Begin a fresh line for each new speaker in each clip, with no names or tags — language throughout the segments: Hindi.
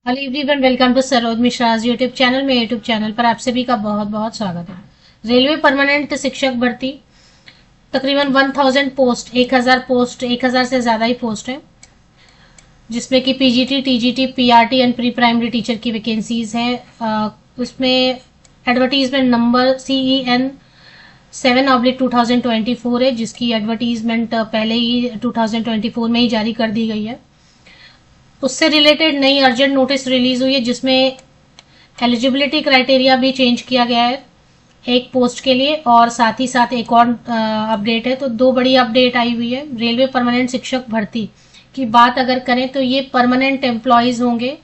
Hello everyone, welcome to Saroj Mishra's YouTube channel. में यूट्यूब चैनल पर आप सभी का बहुत बहुत स्वागत है। रेलवे परमानेंट शिक्षक भर्ती तकरीबन 1000 पोस्ट, 1000 पोस्ट, 1000 से ज़्यादा ही पोस्ट है, जिसमें कि PGT, TGT, PRT and pre primary teacher की वैकेंसीज हैं। उसमें एडवर्टीजमेंट नंबर CEN 7/2024 है, जिसकी एडवर्टीजमेंट पहले ही 2024 में ही जारी कर दी गई है। उससे रिलेटेड नई अर्जेंट नोटिस रिलीज हुई है, जिसमें एलिजिबिलिटी क्राइटेरिया भी चेंज किया गया है एक पोस्ट के लिए, और साथ ही साथ एक और अपडेट है। तो दो बड़ी अपडेट आई हुई है। रेलवे परमानेंट शिक्षक भर्ती की बात अगर करें तो ये परमानेंट एम्प्लॉयज होंगे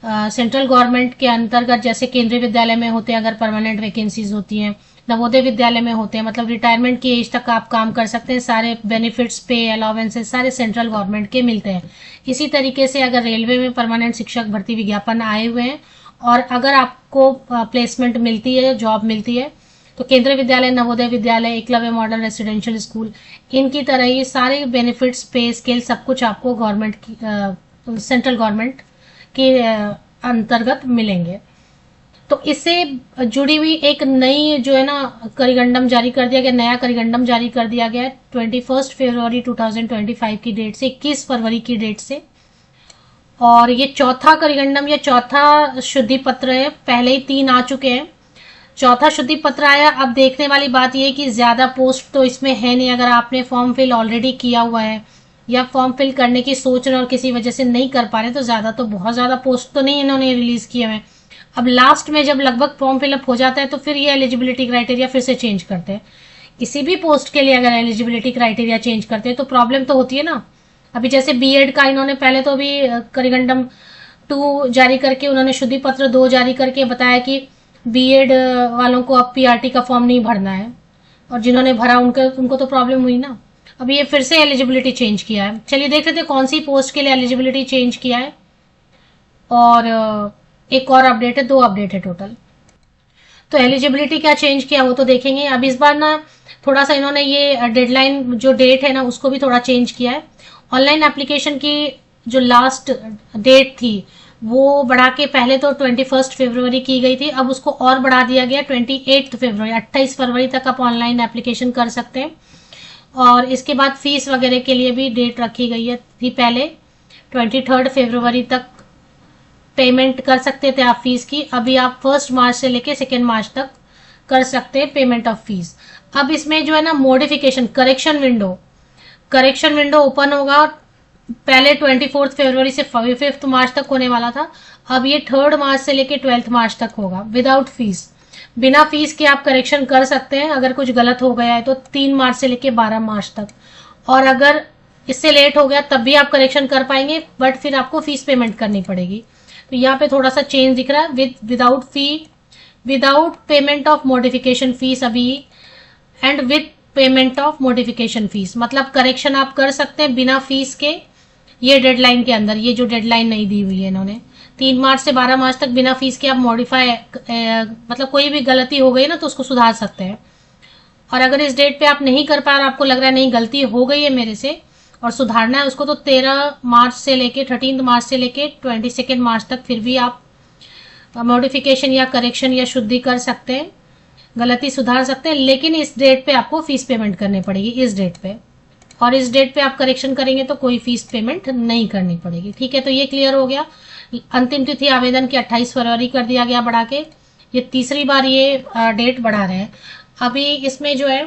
सेंट्रल गवर्नमेंट के अंतर्गत, जैसे केंद्रीय विद्यालय में होते हैं अगर परमानेंट वैकेंसीज होती हैं, नवोदय विद्यालय में होते हैं, मतलब रिटायरमेंट की एज तक आप काम कर सकते हैं। सारे बेनिफिट्स, पे, अलाउंसेस सारे सेंट्रल गवर्नमेंट के मिलते हैं। इसी तरीके से अगर रेलवे में परमानेंट शिक्षक भर्ती विज्ञापन आए हुए हैं और अगर आपको प्लेसमेंट मिलती है, जॉब मिलती है, तो केंद्रीय विद्यालय, Navodaya Vidyalaya, Eklavya model residential school, इनकी तरह ये सारे बेनिफिट्स, पे स्केल सब कुछ आपको गवर्नमेंट की सेंट्रल गवर्नमेंट के अंतर्गत मिलेंगे। तो इससे जुड़ी हुई एक नई जो है ना करिगंडम जारी कर दिया गया, नया करिगंडम जारी कर दिया गया 21 फरवरी 2025 की डेट से 21 फरवरी की डेट से। और ये चौथा करिगंडम या चौथा शुद्धि पत्र है। पहले ही 3 आ चुके हैं, चौथा शुद्धि पत्र आया। अब देखने वाली बात यह है कि ज्यादा पोस्ट तो इसमें है नहीं। अगर आपने फॉर्म फिल ऑलरेडी किया हुआ है या फॉर्म फिल करने की सोच रहे और किसी वजह से नहीं कर पा रहे, तो ज्यादा तो बहुत ज्यादा पोस्ट तो नहीं इन्होंने रिलीज किए हुए। अब लास्ट में जब लगभग फॉर्म फिलअप हो जाता है तो फिर ये एलिजिबिलिटी क्राइटेरिया फिर से चेंज करते हैं। किसी भी पोस्ट के लिए अगर एलिजिबिलिटी क्राइटेरिया चेंज करते हैं तो प्रॉब्लम तो होती है ना। अभी जैसे बीएड का इन्होंने पहले तो अभी करिगंडम 2 जारी करके, उन्होंने शुद्धि पत्र 2 जारी करके बताया कि बीएड वालों को अब पीआरटी का फॉर्म नहीं भरना है, और जिन्होंने भरा उनको तो प्रॉब्लम हुई ना। अब ये फिर से एलिजिबिलिटी चेंज किया है। चलिए देख लेते हैं कौन सी पोस्ट के लिए एलिजिबिलिटी चेंज किया है। और एक और अपडेट है, 2 अपडेट है टोटल। तो एलिजिबिलिटी क्या चेंज किया वो तो देखेंगे। अब इस बार ना थोड़ा सा इन्होंने ये डेडलाइन जो डेट है ना उसको भी थोड़ा चेंज किया है। ऑनलाइन एप्लीकेशन की जो लास्ट डेट थी वो बढ़ा के, पहले तो 21 फरवरी की गई थी, अब उसको और बढ़ा दिया गया 28 फरवरी, 28 फरवरी तक आप ऑनलाइन एप्लीकेशन कर सकते हैं। और इसके बाद फीस वगैरह के लिए भी डेट रखी गई है। थी पहले 23 फरवरी तक पेमेंट कर सकते थे आप फीस की, अभी आप 1 मार्च से लेके 2 मार्च तक कर सकते हैं पेमेंट ऑफ फीस। अब इसमें जो है ना मॉडिफिकेशन, करेक्शन विंडो ओपन होगा। पहले 24 फरवरी से 5 मार्च तक होने वाला था, अब ये 3 मार्च से लेके 12 मार्च तक होगा विदाउट फीस। बिना फीस के आप करेक्शन कर सकते हैं। अगर कुछ गलत हो गया है तो 3 मार्च से लेके 12 मार्च तक, और अगर इससे लेट हो गया तब भी आप करेक्शन कर पाएंगे, बट फिर आपको फीस पेमेंट करनी पड़ेगी। तो यहाँ पे थोड़ा सा चेंज दिख रहा है, without payment of modification fees अभी, and with payment of modification fees, मतलब करेक्शन आप कर सकते हैं बिना फीस के। ये डेडलाइन के अंदर, ये जो डेडलाइन नहीं दी हुई है इन्होंने 3 मार्च से 12 मार्च तक, बिना फीस के आप मॉडिफाई, मतलब कोई भी गलती हो गई ना तो उसको सुधार सकते हैं। और अगर इस डेट पे आप नहीं कर पा रहे, आपको लग रहा है नहीं गलती हो गई है मेरे से और सुधारना है उसको, तो 13 मार्च से लेके 13 मार्च से लेके 22 मार्च तक फिर भी आप मॉडिफिकेशन या करेक्शन या शुद्धि कर सकते हैं, गलती सुधार सकते हैं। लेकिन इस डेट पे आपको फीस पेमेंट करनी पड़ेगी, इस डेट पे। और इस डेट पे आप करेक्शन करेंगे तो कोई फीस पेमेंट नहीं करनी पड़ेगी। ठीक है, तो ये क्लियर हो गया। अंतिम तिथि आवेदन की 28 फरवरी कर दिया गया बढ़ा के। ये तीसरी बार ये डेट बढ़ा रहे हैं। अभी इसमें जो है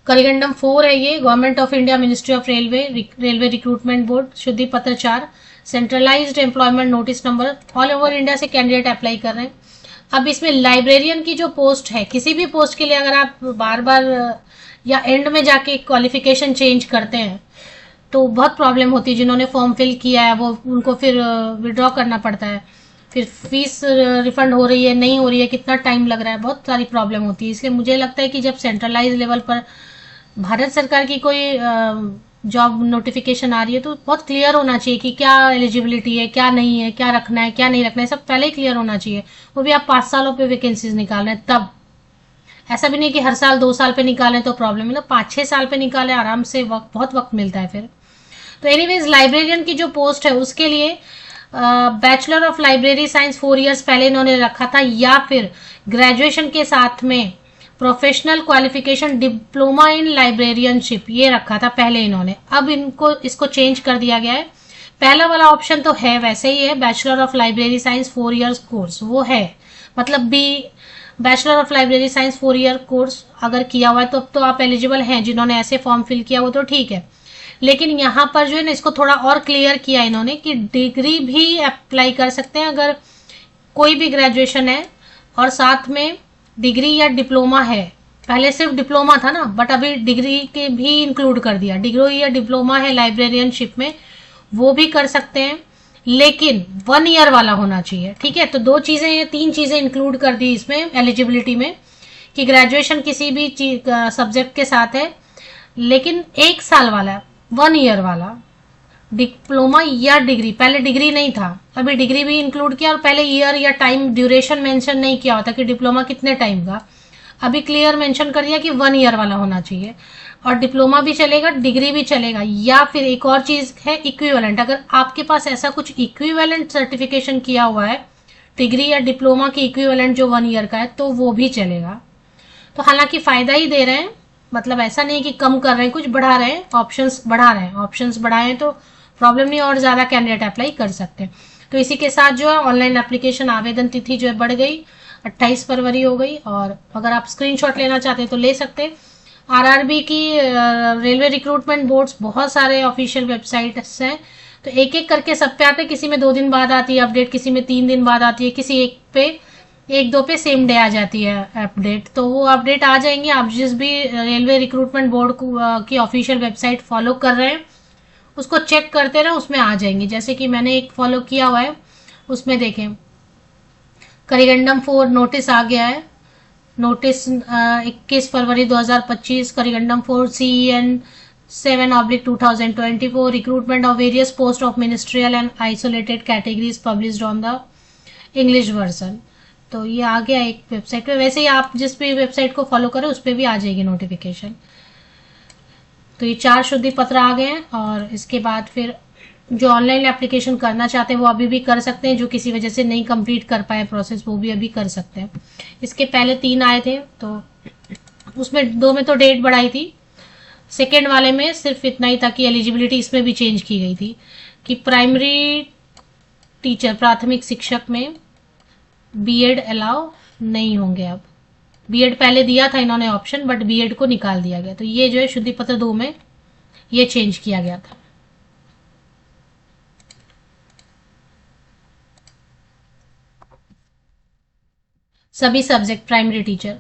करिगंडम 4 है, ये government of India, ministry of railway recruitment board, शुद्धि पत्र 4, centralised employment notice number, all over India से कैंडिडेट अप्लाई कर रहे हैं। अब इसमें लाइब्रेरियन की जो पोस्ट है, किसी भी पोस्ट के लिए अगर आप बार बार या एंड में जाके क्वालिफिकेशन चेंज करते हैं तो बहुत प्रॉब्लम होती है। जिन्होंने फॉर्म फिल किया है वो, उनको फिर विड्रॉ करना पड़ता है, फिर फीस रिफंड हो रही है, नहीं हो रही है, कितना टाइम लग रहा है, बहुत सारी प्रॉब्लम होती है। इसलिए मुझे लगता है कि जब सेंट्रलाइज लेवल पर भारत सरकार की कोई जॉब नोटिफिकेशन आ रही है तो बहुत क्लियर होना चाहिए कि क्या एलिजिबिलिटी है, क्या नहीं है, क्या रखना है, क्या नहीं रखना है, सब पहले ही क्लियर होना चाहिए। वो भी आप 5 सालों पे वैकेंसीज निकाल रहे हैं तब, ऐसा भी नहीं कि हर साल 2 साल पे निकालें तो प्रॉब्लम है ना, 5-6 साल पे निकालें आराम से, बहुत वक्त मिलता है फिर। तो एनीवेज लाइब्रेरियन की जो पोस्ट है उसके लिए bachelor of library science 4 years पहले इन्होंने रखा था, या फिर ग्रेजुएशन के साथ में professional qualification diploma in librarianship ये रखा था पहले इन्होंने। अब इनको इसको चेंज कर दिया गया है। पहला वाला ऑप्शन तो है वैसे ही है, bachelor of library science 4 years course वो है, मतलब B bachelor of library science 4 year course अगर किया हुआ है तो अब तो आप एलिजिबल हैं, जिन्होंने ऐसे फॉर्म फिल किया वो तो ठीक है। लेकिन यहाँ पर जो है ना इसको थोड़ा और क्लियर किया इन्होंने कि डिग्री भी अप्लाई कर सकते हैं अगर कोई भी ग्रेजुएशन है और साथ में डिग्री या डिप्लोमा है। पहले सिर्फ डिप्लोमा था ना, बट अभी डिग्री के भी इंक्लूड कर दिया। डिग्री या डिप्लोमा है लाइब्रेरियनशिप में वो भी कर सकते हैं, लेकिन 1 ईयर वाला होना चाहिए। ठीक है, तो 2 चीजें ये 3 चीजें इंक्लूड कर दी इसमें एलिजिबिलिटी में कि ग्रेजुएशन किसी भी सब्जेक्ट के साथ है लेकिन 1 साल वाला 1 ईयर वाला डिप्लोमा या डिग्री। पहले डिग्री नहीं था, अभी डिग्री भी इंक्लूड किया और पहले ईयर या टाइम ड्यूरेशन मेंशन नहीं किया होता कि डिप्लोमा कितने टाइम का, अभी क्लियर मेंशन कर दिया कि 1 ईयर वाला होना चाहिए। और डिप्लोमा भी चलेगा, डिग्री भी चलेगा, या फिर एक और चीज है इक्विवेलेंट। अगर आपके पास ऐसा कुछ इक्विवेलेंट सर्टिफिकेशन किया हुआ है डिग्री या डिप्लोमा की इक्विवेलेंट जो 1 ईयर का है तो वो भी चलेगा। तो हालांकि फायदा ही दे रहे हैं, मतलब ऐसा नहीं कि कम कर रहे हैं, कुछ बढ़ा रहे हैं, ऑप्शंस बढ़ा रहे हैं। ऑप्शंस बढ़ाएं तो प्रॉब्लम नहीं, और ज्यादा कैंडिडेट अप्लाई कर सकते हैं। तो इसी के साथ जो है ऑनलाइन एप्लीकेशन आवेदन तिथि जो है बढ़ गई, 28 फरवरी हो गई। और अगर आप स्क्रीनशॉट लेना चाहते हैं तो ले सकते हैं। आरआरबी की रेलवे रिक्रूटमेंट बोर्ड्स बहुत सारे ऑफिशियल वेबसाइट्स हैं, तो एक एक करके सब पे आते हैं। किसी में 2 दिन बाद आती है अपडेट, किसी में 3 दिन बाद आती है, किसी एक दो पे सेम डे आ जाती है अपडेट। तो वो अपडेट आ जाएंगे। आप जिस भी रेलवे रिक्रूटमेंट बोर्ड की ऑफिशियल वेबसाइट फॉलो कर रहे हैं उसको चेक करते रहे, उसमें आ जाएंगे। जैसे कि मैंने एक फॉलो किया हुआ है, उसमें देखें करिगंडम 4 नोटिस आ गया है। Notice 21 February 2025, करिगंडम 4 CEN 7/2024 recruitment of various post of ministerial and isolated categories published on the English version. तो ये आ गया एक वेबसाइट पे। वैसे ही आप जिस भी वेबसाइट को फॉलो करें उस पर भी आ जाएगी नोटिफिकेशन। तो ये 4 शुद्धि पत्र आ गए हैं। और इसके बाद फिर जो ऑनलाइन एप्लीकेशन करना चाहते हैं वो अभी भी कर सकते हैं, जो किसी वजह से नहीं कंप्लीट कर पाए प्रोसेस वो भी अभी कर सकते हैं। इसके पहले 3 आए थे, तो उसमें 2 में तो डेट बढ़ाई थी, सेकेंड वाले में सिर्फ इतना ही था कि एलिजिबिलिटी इसमें भी चेंज की गई थी कि प्राइमरी टीचर प्राथमिक शिक्षक में बीएड अलाउ नहीं होंगे। अब बीएड पहले दिया था इन्होंने ऑप्शन, बट बीएड को निकाल दिया गया। तो ये जो है शुद्धि पत्र 2 में ये चेंज किया गया था। सभी सब्जेक्ट प्राइमरी टीचर